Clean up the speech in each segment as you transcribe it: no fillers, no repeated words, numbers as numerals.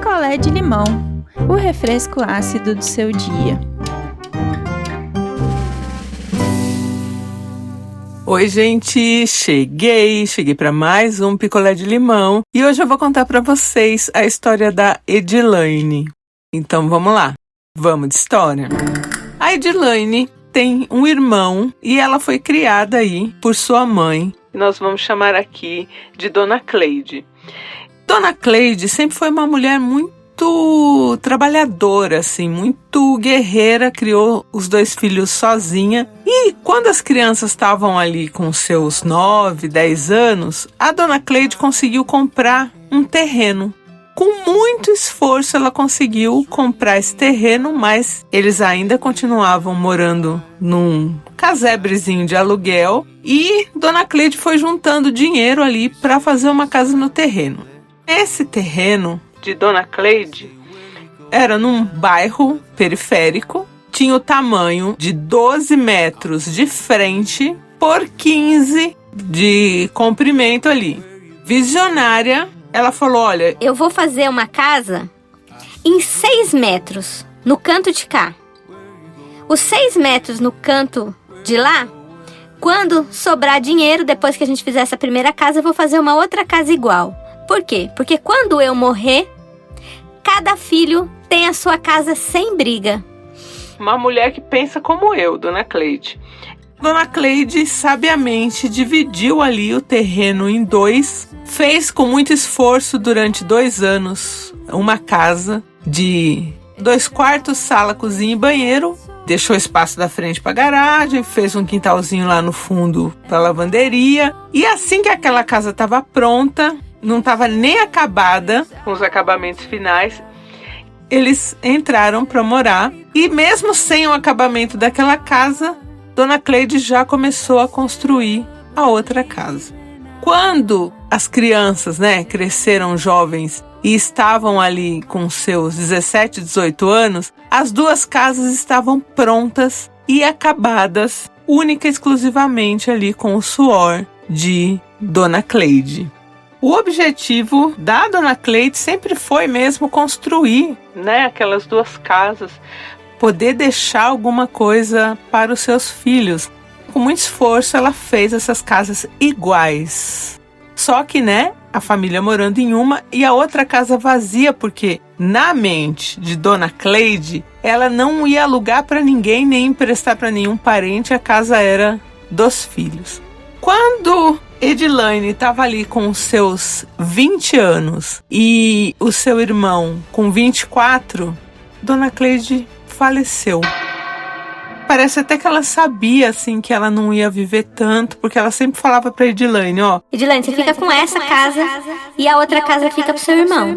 picolé de limão, o refresco ácido do seu dia. Oi, gente! Cheguei para mais um picolé de limão e hoje eu vou contar para vocês a história da Edilaine. Então vamos lá, vamos de história. A Edilaine tem um irmão e ela foi criada aí por sua mãe. Nós vamos chamar aqui de Dona Cleide. Dona Cleide sempre foi uma mulher muito trabalhadora, assim, muito guerreira, criou os 2 filhos sozinha. E quando as crianças estavam ali com seus 9, 10 anos, a Dona Cleide conseguiu comprar um terreno. Com muito esforço ela conseguiu comprar esse terreno, mas eles ainda continuavam morando num casebrezinho de aluguel e Dona Cleide foi juntando dinheiro ali para fazer uma casa no terreno. Esse terreno de Dona Cleide era num bairro periférico, tinha o tamanho de 12 metros de frente por 15 de comprimento ali. Visionária, ela falou, olha... Eu vou fazer uma casa em 6 metros no canto de cá. Os 6 metros no canto de lá, quando sobrar dinheiro, depois que a gente fizer essa primeira casa, eu vou fazer uma outra casa igual. Por quê? Porque quando eu morrer, cada filho tem a sua casa sem briga. Uma mulher que pensa como eu, Dona Cleide. Dona Cleide sabiamente dividiu ali o terreno em 2, fez com muito esforço durante 2 anos uma casa de 2 quartos, sala, cozinha e banheiro, deixou espaço da frente para garagem, fez um quintalzinho lá no fundo para lavanderia e assim que aquela casa estava pronta, não estava nem acabada, com os acabamentos finais, eles entraram para morar e mesmo sem o acabamento daquela casa, Dona Cleide já começou a construir a outra casa. Quando as crianças, cresceram jovens e estavam ali com seus 17, 18 anos, as 2 casas estavam prontas e acabadas, única e exclusivamente ali com o suor de Dona Cleide. O objetivo da Dona Cleide sempre foi mesmo construir, aquelas 2 casas, poder deixar alguma coisa para os seus filhos. Com muito esforço ela fez essas casas iguais. Só que, a família morando em uma e a outra casa vazia, porque na mente de Dona Cleide, ela não ia alugar para ninguém, nem emprestar para nenhum parente, a casa era dos filhos. Quando Edilaine estava ali com os seus 20 anos e o seu irmão com 24, Dona Cleide faleceu. Parece até que ela sabia, assim, que ela não ia viver tanto, porque ela sempre falava pra Edilaine, Edilaine, você fica com essa casa e a outra casa fica pro seu irmão.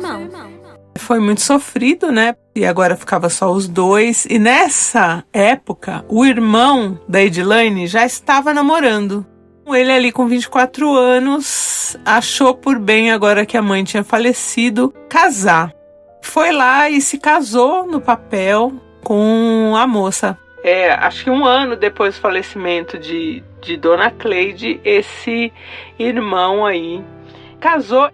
Foi muito sofrido, E agora ficava só os 2. E nessa época, o irmão da Edilaine já estava namorando. Ele ali com 24 anos, achou por bem, agora que a mãe tinha falecido, casar. Foi lá e se casou no papel com a moça. Acho que 1 ano depois do falecimento de Dona Cleide, esse irmão aí casou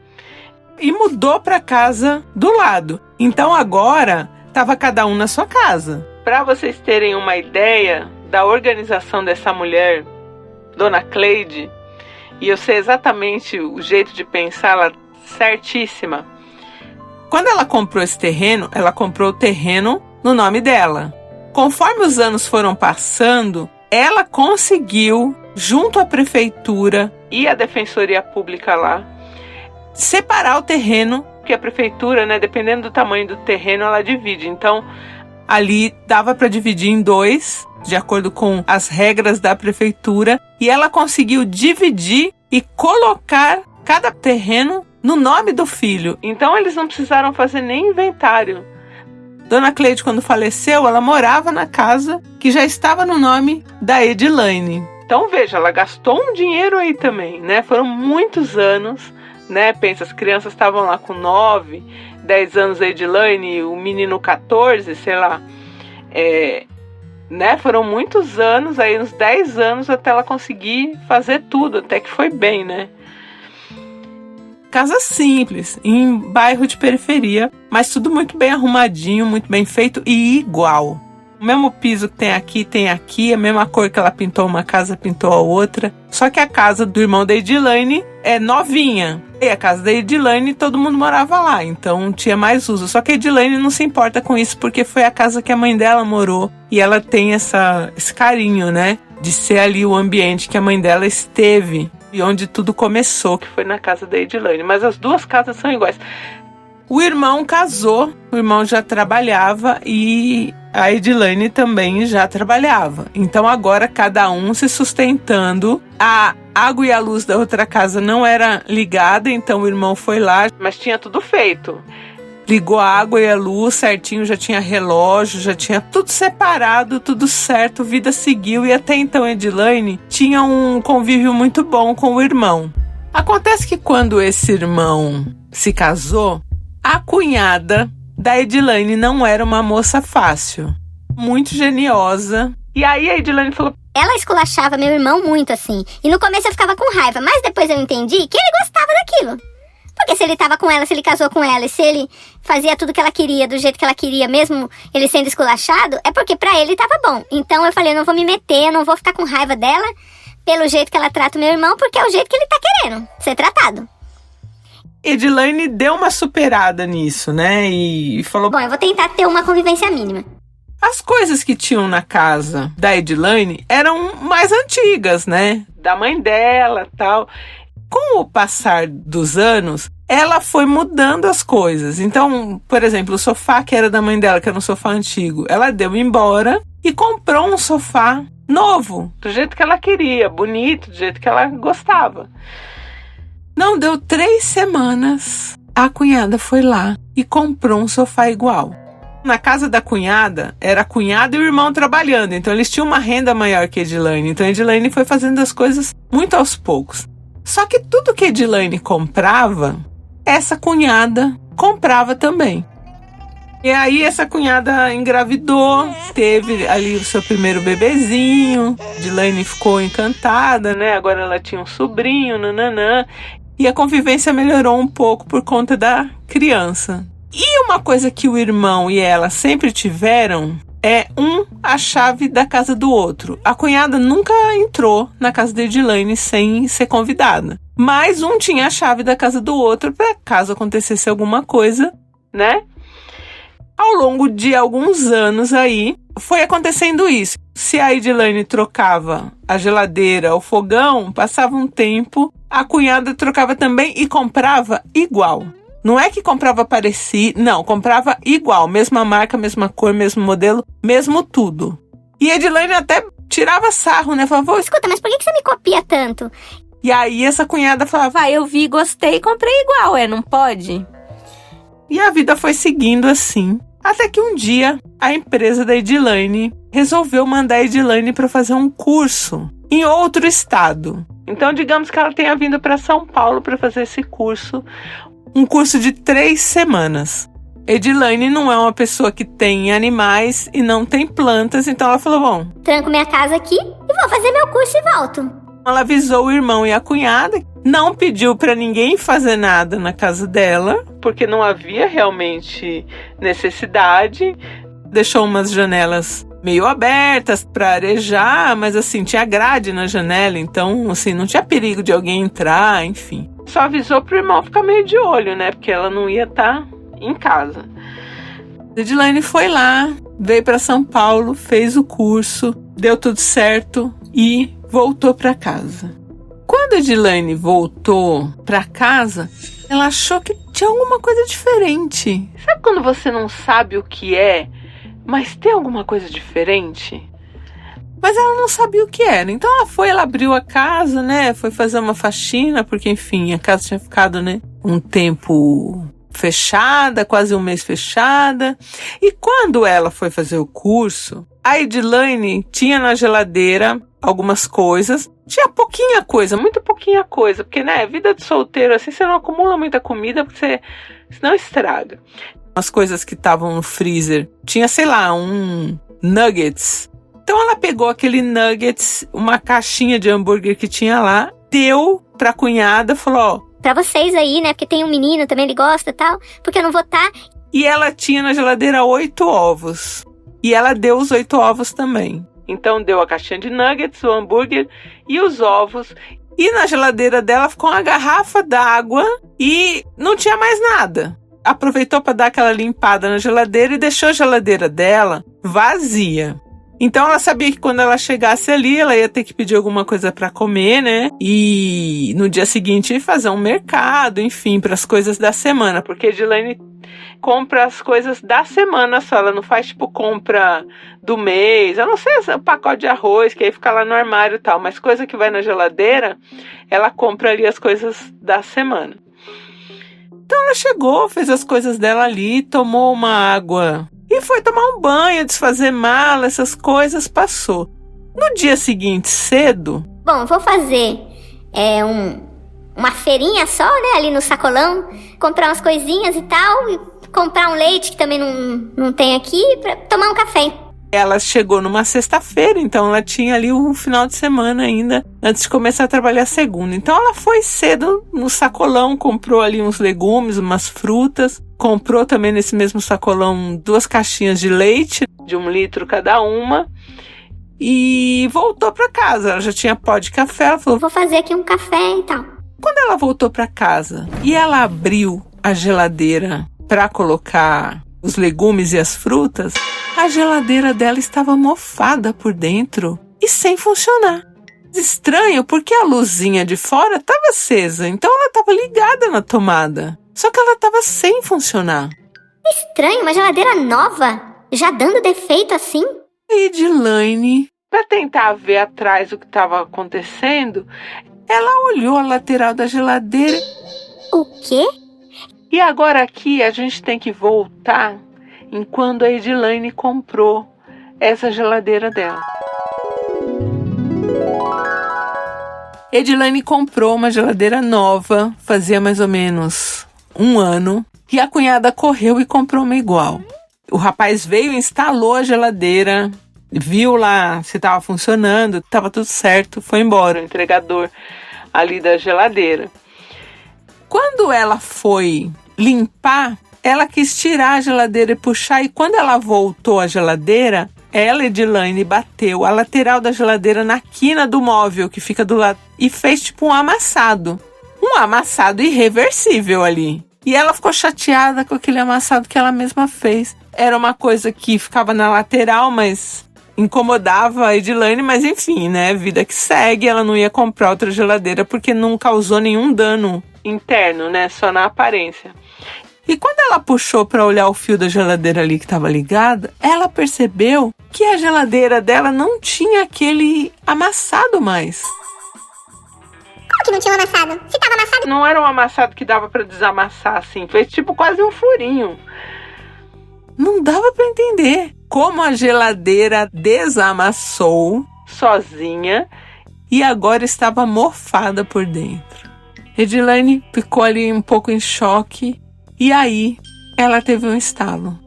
e mudou para casa do lado. Então agora estava cada um na sua casa. Para vocês terem uma ideia da organização dessa mulher, Dona Cleide, e eu sei exatamente o jeito de pensar, ela certíssima. Quando ela comprou esse terreno, ela comprou o terreno no nome dela. Conforme os anos foram passando, ela conseguiu, junto à prefeitura e à defensoria pública lá, separar o terreno, que a prefeitura, dependendo do tamanho do terreno, ela divide. Então, ali dava para dividir em 2, de acordo com as regras da prefeitura, e ela conseguiu dividir e colocar cada terreno no nome do filho. Então, eles não precisaram fazer nem inventário. Dona Cleide, quando faleceu, ela morava na casa que já estava no nome da Edilaine. Então, veja, ela gastou um dinheiro aí também, Foram muitos anos, Pensa, as crianças estavam lá com 9, 10 anos a Edilaine, o menino 14, sei lá. Foram muitos anos, aí uns 10 anos até ela conseguir fazer tudo, até que foi bem, Casa simples, em bairro de periferia, mas tudo muito bem arrumadinho, muito bem feito e igual. O mesmo piso que tem aqui, a mesma cor que ela pintou uma casa, pintou a outra. Só que a casa do irmão da Edilane é novinha. E a casa da Edilane, todo mundo morava lá, então tinha mais uso. Só que a Edilane não se importa com isso, porque foi a casa que a mãe dela morou. E ela tem esse carinho, né? De ser ali o ambiente que a mãe dela esteve. E onde tudo começou, que foi na casa da Edilane. Mas as duas casas são iguais. O irmão casou, o irmão já trabalhava e a Edilane também já trabalhava. Então agora cada um se sustentando. A água e a luz da outra casa não era ligada, então o irmão foi lá, mas tinha tudo feito. Ligou a água e a luz certinho, já tinha relógio, já tinha tudo separado, tudo certo, vida seguiu. E até então a Edilane tinha um convívio muito bom com o irmão. Acontece que quando esse irmão se casou, a cunhada da Edilane não era uma moça fácil, muito geniosa. E aí a Edilane falou... Ela esculachava meu irmão muito assim. E no começo eu ficava com raiva, mas depois eu entendi que ele gostava daquilo. Porque se ele tava com ela, se ele casou com ela, e se ele fazia tudo que ela queria, do jeito que ela queria, mesmo ele sendo esculachado, é porque pra ele tava bom. Então eu falei, eu não vou me meter, eu não vou ficar com raiva dela pelo jeito que ela trata o meu irmão, porque é o jeito que ele tá querendo ser tratado. Edilane deu uma superada nisso, né? E falou... Bom, eu vou tentar ter uma convivência mínima. As coisas que tinham na casa da Edilane eram mais antigas, né? Da mãe dela e tal. Com o passar dos anos, ela foi mudando as coisas. Então, por exemplo, o sofá que era da mãe dela, que era um sofá antigo, ela deu embora e comprou um sofá novo, do jeito que ela queria, bonito, do jeito que ela gostava. Não deu 3 semanas, a cunhada foi lá e comprou um sofá igual. Na casa da cunhada, era a cunhada e o irmão trabalhando, então eles tinham uma renda maior que a Edilane. Então a Edilane foi fazendo as coisas muito aos poucos. Só que tudo que a Edilane comprava, essa cunhada comprava também. E aí essa cunhada engravidou, teve ali o seu primeiro bebezinho, Edilane ficou encantada, né? Agora ela tinha um sobrinho, nananã. E a convivência melhorou um pouco por conta da criança. E uma coisa que o irmão e ela sempre tiveram é a chave da casa do outro. A cunhada nunca entrou na casa da Edilane sem ser convidada. Mas um tinha a chave da casa do outro para caso acontecesse alguma coisa, né? Ao longo de alguns anos aí, foi acontecendo isso. Se a Edilane trocava a geladeira, o fogão, passava um tempo, a cunhada trocava também e comprava igual. Não é que comprava parecido, não, comprava igual, mesma marca, mesma cor, mesmo modelo, mesmo tudo. E a Edilane até tirava sarro, né? Falava, escuta, mas por que você me copia tanto? E aí essa cunhada falava, eu vi, gostei, comprei igual, não pode? E a vida foi seguindo assim. Até que um dia, a empresa da Edilane resolveu mandar a Edilane para fazer um curso em outro estado. Então, digamos que ela tenha vindo para São Paulo para fazer esse curso. Um curso de 3 semanas. Edilane não é uma pessoa que tem animais e não tem plantas, então ela falou, bom... Tranco minha casa aqui e vou fazer meu curso e volto. Ela avisou o irmão e a cunhada, não pediu para ninguém fazer nada na casa dela, porque não havia realmente necessidade. Deixou umas janelas meio abertas para arejar, mas assim, tinha grade na janela, então assim, não tinha perigo de alguém entrar, enfim. Só avisou pro irmão ficar meio de olho, né, porque ela não ia estar em casa. Edilane foi lá, veio para São Paulo, fez o curso, deu tudo certo e voltou para casa. Quando a Edilane voltou para casa, ela achou que tinha alguma coisa diferente. Sabe quando você não sabe o que é, mas tem alguma coisa diferente? Mas ela não sabia o que era. Então ela abriu a casa, né? Foi fazer uma faxina, porque enfim, a casa tinha ficado, né, um tempo fechada, quase um mês fechada. E quando ela foi fazer o curso, a Edilane tinha na geladeira algumas coisas. Tinha pouquinha coisa, muito pouquinha coisa, porque, né, vida de solteiro assim, você não acumula muita comida, porque senão estraga. As coisas que estavam no freezer, tinha, sei lá, um nuggets. Então ela pegou aquele nuggets, uma caixinha de hambúrguer que tinha lá, deu pra cunhada, falou, ó, pra vocês aí, né? Porque tem um menino também, ele gosta e tal. Porque eu não vou estar. E ela tinha na geladeira 8 ovos. E ela deu os 8 ovos também. Então deu a caixinha de nuggets, o hambúrguer e os ovos. E na geladeira dela ficou uma garrafa d'água e não tinha mais nada. Aproveitou para dar aquela limpada na geladeira e deixou a geladeira dela vazia. Então ela sabia que quando ela chegasse ali, ela ia ter que pedir alguma coisa para comer, né? E no dia seguinte fazer um mercado, enfim, para as coisas da semana. Porque a Edilene compra as coisas da semana só, ela não faz tipo compra do mês. Eu não sei se é um pacote de arroz, que aí fica lá no armário e tal, mas coisa que vai na geladeira, ela compra ali as coisas da semana. Então ela chegou, fez as coisas dela ali, tomou uma água e foi tomar um banho, desfazer mala, essas coisas, passou. No dia seguinte, cedo... Bom, eu vou fazer uma feirinha só, né, ali no sacolão, comprar umas coisinhas e tal, e comprar um leite que também não tem aqui, pra tomar um café. Ela chegou numa sexta-feira, então ela tinha ali um final de semana ainda, antes de começar a trabalhar segunda. Então ela foi cedo no sacolão, comprou ali uns legumes, umas frutas, comprou também nesse mesmo sacolão 2 caixinhas de leite, de 1 litro cada uma, e voltou para casa. Ela já tinha pó de café, ela falou, vou fazer aqui um café e tal. Quando ela voltou para casa e ela abriu a geladeira para colocar os legumes e as frutas, a geladeira dela estava mofada por dentro e sem funcionar. Estranho, porque a luzinha de fora estava acesa, então ela estava ligada na tomada. Só que ela estava sem funcionar. Estranho, uma geladeira nova, já dando defeito assim? E Edilene, para tentar ver atrás o que estava acontecendo, ela olhou a lateral da geladeira. O quê? E agora aqui a gente tem que voltar em quando a Edilene comprou essa geladeira dela. Edilene comprou uma geladeira nova, fazia mais ou menos 1 ano, e a cunhada correu e comprou uma igual. O rapaz veio, instalou a geladeira, viu lá se estava funcionando, estava tudo certo, foi embora, o entregador ali da geladeira. Quando ela foi limpar, ela quis tirar a geladeira e puxar, e quando ela voltou à geladeira, ela, Edilene, bateu a lateral da geladeira na quina do móvel que fica do lado e fez tipo um amassado irreversível ali. E ela ficou chateada com aquele amassado que ela mesma fez. Era uma coisa que ficava na lateral, mas incomodava a Edilene, mas enfim, né? Vida que segue, ela não ia comprar outra geladeira porque não causou nenhum dano interno, né? Só na aparência. E quando ela puxou para olhar o fio da geladeira ali que estava ligada, ela percebeu que a geladeira dela não tinha aquele amassado mais. Como que não tinha um amassado? Se tava amassado... Não era um amassado que dava para desamassar assim, fez tipo quase um furinho. Não dava para entender como a geladeira desamassou sozinha e agora estava mofada por dentro. Edilene ficou ali um pouco em choque. E aí, ela teve um estalo.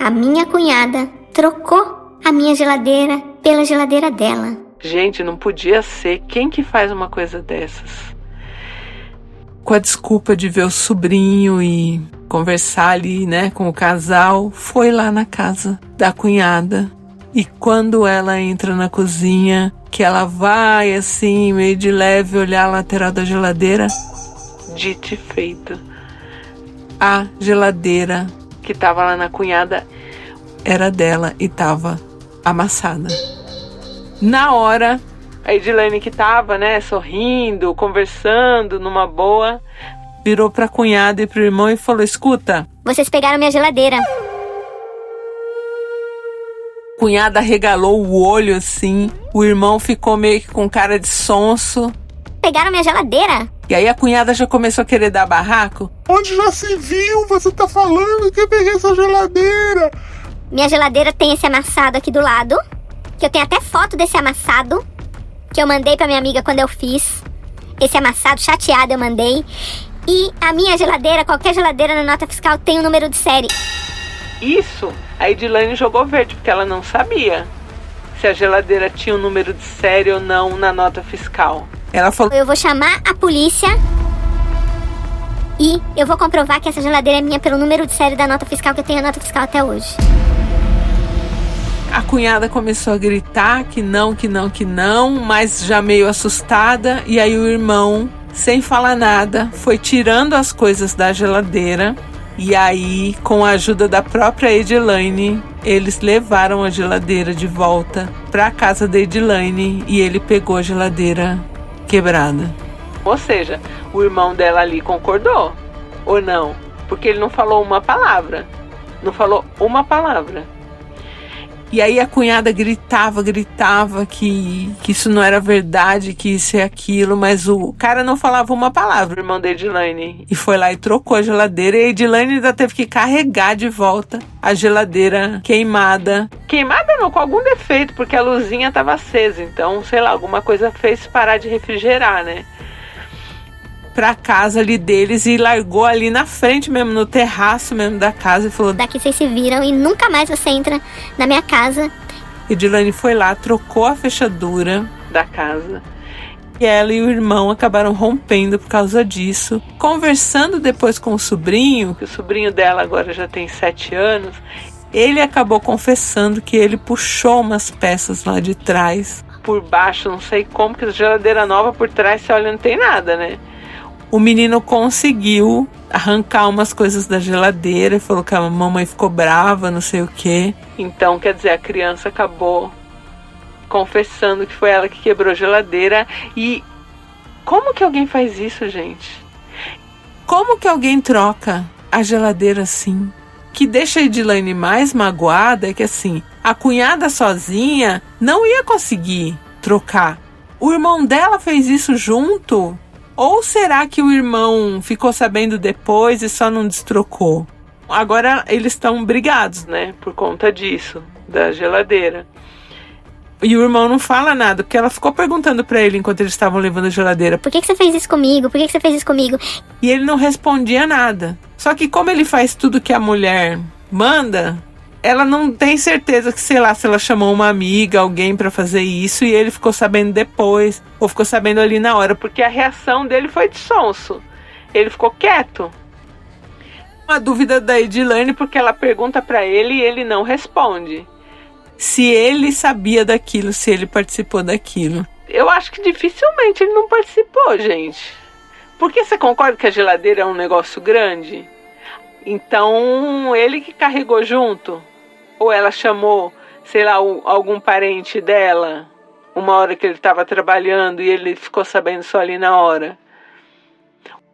A minha cunhada trocou a minha geladeira pela geladeira dela. Gente, não podia ser. Quem que faz uma coisa dessas? Com a desculpa de ver o sobrinho e conversar ali, né, com o casal, foi lá na casa da cunhada. E quando ela entra na cozinha, que ela vai assim, meio de leve, olhar a lateral da geladeira, dito e feito. A geladeira que estava lá na cunhada era dela e estava amassada. Na hora, a Edilene que estava, né, sorrindo, conversando numa boa, virou para a cunhada e para o irmão e falou, escuta, vocês pegaram minha geladeira. Cunhada regalou o olho assim, o irmão ficou meio que com cara de sonso. Pegaram minha geladeira? E aí a cunhada já começou a querer dar barraco. Onde já se viu? Você tá falando que eu peguei essa geladeira? Minha geladeira tem esse amassado aqui do lado, que eu tenho até foto desse amassado, que eu mandei pra minha amiga quando eu fiz. Esse amassado chateado eu mandei. E a minha geladeira, qualquer geladeira na nota fiscal tem um número de série. Isso, a Edilene jogou verde, porque ela não sabia se a geladeira tinha um número de série ou não na nota fiscal. Ela falou, eu vou chamar a polícia E eu vou comprovar que essa geladeira é minha pelo número de série da nota fiscal, que eu tenho a nota fiscal até hoje. A cunhada começou a gritar que não, mas já meio assustada. E aí o irmão, sem falar nada, foi tirando as coisas da geladeira. E aí, com a ajuda da própria Edilane, eles levaram a geladeira de volta para a casa da Edilane e ele pegou a geladeira quebrada. Ou seja, o irmão dela ali concordou, ou não? Porque ele não falou uma palavra. E aí a cunhada gritava que isso não era verdade, que isso e aquilo, mas o cara não falava uma palavra, o irmão da Edilane. E foi lá e trocou a geladeira, e a Edilane ainda teve que carregar de volta a geladeira queimada. Queimada não, com algum defeito, porque a luzinha estava acesa, então, sei lá, alguma coisa fez parar de refrigerar, né? Pra casa ali deles e largou ali na frente mesmo, no terraço mesmo da casa e falou: daqui vocês se viram e nunca mais você entra na minha casa. Edilane foi lá, trocou a fechadura da casa e ela e o irmão acabaram rompendo por causa disso. Conversando depois com o sobrinho, que o sobrinho dela agora já tem 7 anos, ele acabou confessando que ele puxou umas peças lá de trás, por baixo, não sei como, que a geladeira nova por trás, você olha, não tem nada, né? O menino conseguiu arrancar umas coisas da geladeira e falou que a mamãe ficou brava, não sei o quê. Então, quer dizer, a criança acabou confessando que foi ela que quebrou a geladeira. E como que alguém faz isso, gente? Como que alguém troca a geladeira assim? Que deixa a Edilane mais magoada é que, assim, a cunhada sozinha não ia conseguir trocar. O irmão dela fez isso junto. Ou será que o irmão ficou sabendo depois e só não destrocou? Agora eles estão brigados, né? Por conta disso, da geladeira. E o irmão não fala nada, porque ela ficou perguntando pra ele enquanto eles estavam levando a geladeira: por que você fez isso comigo? Por que você fez isso comigo? E ele não respondia nada. Só que como ele faz tudo que a mulher manda, ela não tem certeza que, sei lá, se ela chamou uma amiga, alguém pra fazer isso, e ele ficou sabendo depois, ou ficou sabendo ali na hora, porque a reação dele foi de sonso. Ele ficou quieto. Uma dúvida da Edilane, porque ela pergunta pra ele e ele não responde. Se ele sabia daquilo, se ele participou daquilo. Eu acho que dificilmente ele não participou, gente. Porque você concorda que a geladeira é um negócio grande? Então, ele que carregou junto? Ou ela chamou, sei lá, algum parente dela, uma hora que ele estava trabalhando e ele ficou sabendo só ali na hora?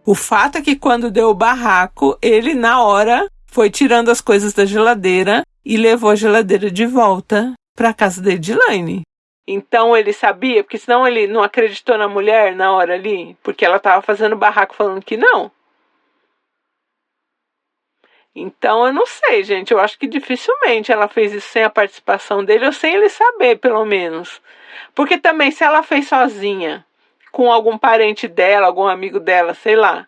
O fato é que quando deu o barraco, ele na hora foi tirando as coisas da geladeira e levou a geladeira de volta para a casa da Edilane. Então ele sabia, porque senão ele não acreditou na mulher na hora ali, porque ela estava fazendo barraco falando que não. Então eu não sei, gente, eu acho que dificilmente ela fez isso sem a participação dele, ou sem ele saber, pelo menos. Porque também, se ela fez sozinha, com algum parente dela, algum amigo dela, sei lá,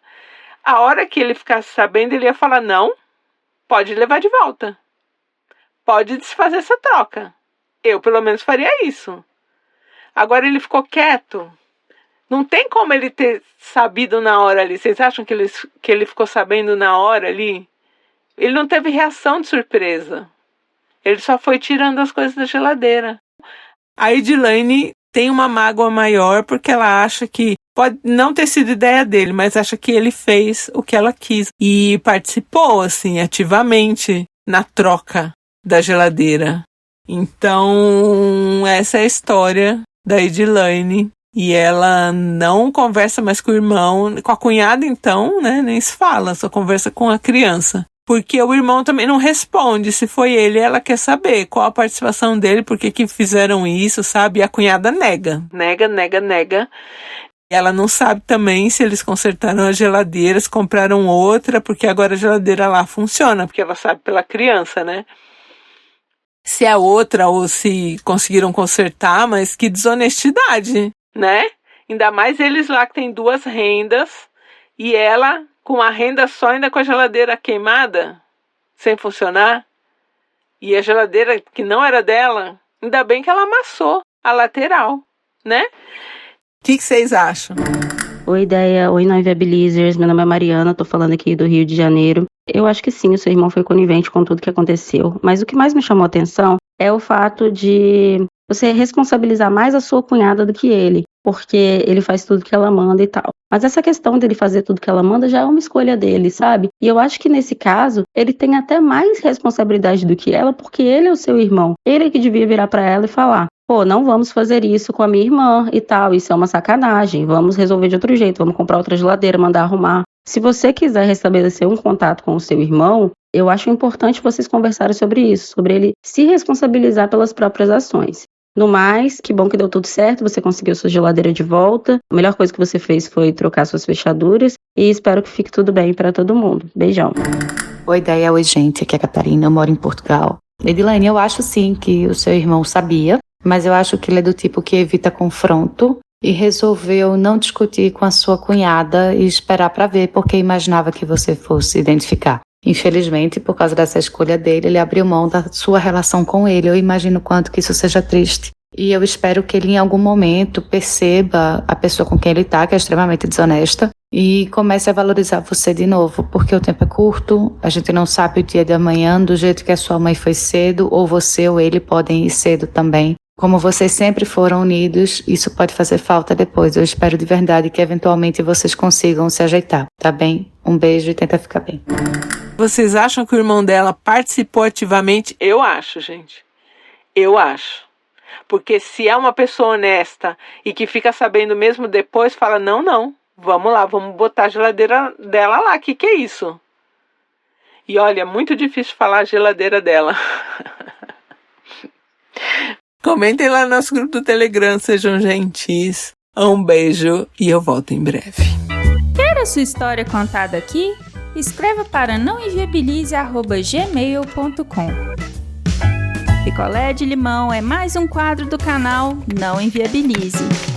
a hora que ele ficasse sabendo, ele ia falar: não, pode levar de volta, pode desfazer essa troca. Eu, pelo menos, faria isso. Agora ele ficou quieto. Não tem como ele ter sabido na hora ali. Vocês acham que ele ficou sabendo na hora ali? Ele não teve reação de surpresa. Ele só foi tirando as coisas da geladeira. A Edilane tem uma mágoa maior porque ela acha que pode não ter sido ideia dele, mas acha que ele fez o que ela quis e participou, assim, ativamente na troca da geladeira. Então, essa é a história da Edilane. E ela não conversa mais com o irmão. Com a cunhada, então, né, nem se fala, só conversa com a criança. Porque o irmão também não responde. Se foi ele, ela quer saber qual a participação dele, por que fizeram isso, sabe? E a cunhada nega. Nega. Ela não sabe também se eles consertaram a geladeira, se compraram outra, porque agora a geladeira lá funciona, porque ela sabe pela criança, né? Se é outra ou se conseguiram consertar, mas que desonestidade, né? Ainda mais eles lá que tem 2 rendas e ela com uma renda só, ainda com a geladeira queimada, sem funcionar. E a geladeira que não era dela, ainda bem que ela amassou a lateral, né? O que vocês acham? Oi, Ideia. Oi, Não Inviabilizers. Meu nome é Mariana, tô falando aqui do Rio de Janeiro. Eu acho que sim, o seu irmão foi conivente com tudo que aconteceu. Mas o que mais me chamou a atenção é o fato de você responsabilizar mais a sua cunhada do que ele, porque ele faz tudo que ela manda e tal. Mas essa questão dele fazer tudo que ela manda já é uma escolha dele, sabe? E eu acho que nesse caso, ele tem até mais responsabilidade do que ela, porque ele é o seu irmão. Ele é que devia virar pra ela e falar: pô, não vamos fazer isso com a minha irmã e tal, isso é uma sacanagem, vamos resolver de outro jeito, vamos comprar outra geladeira, mandar arrumar. Se você quiser restabelecer um contato com o seu irmão, eu acho importante vocês conversarem sobre isso, sobre ele se responsabilizar pelas próprias ações. No mais, que bom que deu tudo certo, você conseguiu sua geladeira de volta. A melhor coisa que você fez foi trocar suas fechaduras e espero que fique tudo bem para todo mundo. Beijão. Oi, Ideia. Oi, gente. Aqui é a Catarina, eu moro em Portugal. Edilene, eu acho sim que o seu irmão sabia, mas eu acho que ele é do tipo que evita confronto e resolveu não discutir com a sua cunhada e esperar para ver, porque imaginava que você fosse identificar. Infelizmente, por causa dessa escolha dele, ele abriu mão da sua relação com ele. Eu imagino quanto que isso seja triste. E eu espero que ele em algum momento perceba a pessoa com quem ele está, que é extremamente desonesta, e comece a valorizar você de novo, porque o tempo é curto, a gente não sabe o dia de amanhã, do jeito que a sua mãe foi cedo, ou você ou ele podem ir cedo também. Como vocês sempre foram unidos, isso pode fazer falta depois. Eu espero de verdade que eventualmente vocês consigam se ajeitar, tá bem? Um beijo e tenta ficar bem. Vocês acham que o irmão dela participou ativamente? Eu acho, gente. Eu acho. Porque se é uma pessoa honesta e que fica sabendo mesmo depois, fala, não, vamos lá, vamos botar a geladeira dela lá, que é isso? E olha, é muito difícil falar a geladeira dela. Comentem lá no nosso grupo do Telegram, sejam gentis. Um beijo e eu volto em breve. Quer a sua história contada aqui? Escreva para nãoenviabilize@gmail.com. Picolé de limão é mais um quadro do canal Não Enviabilize.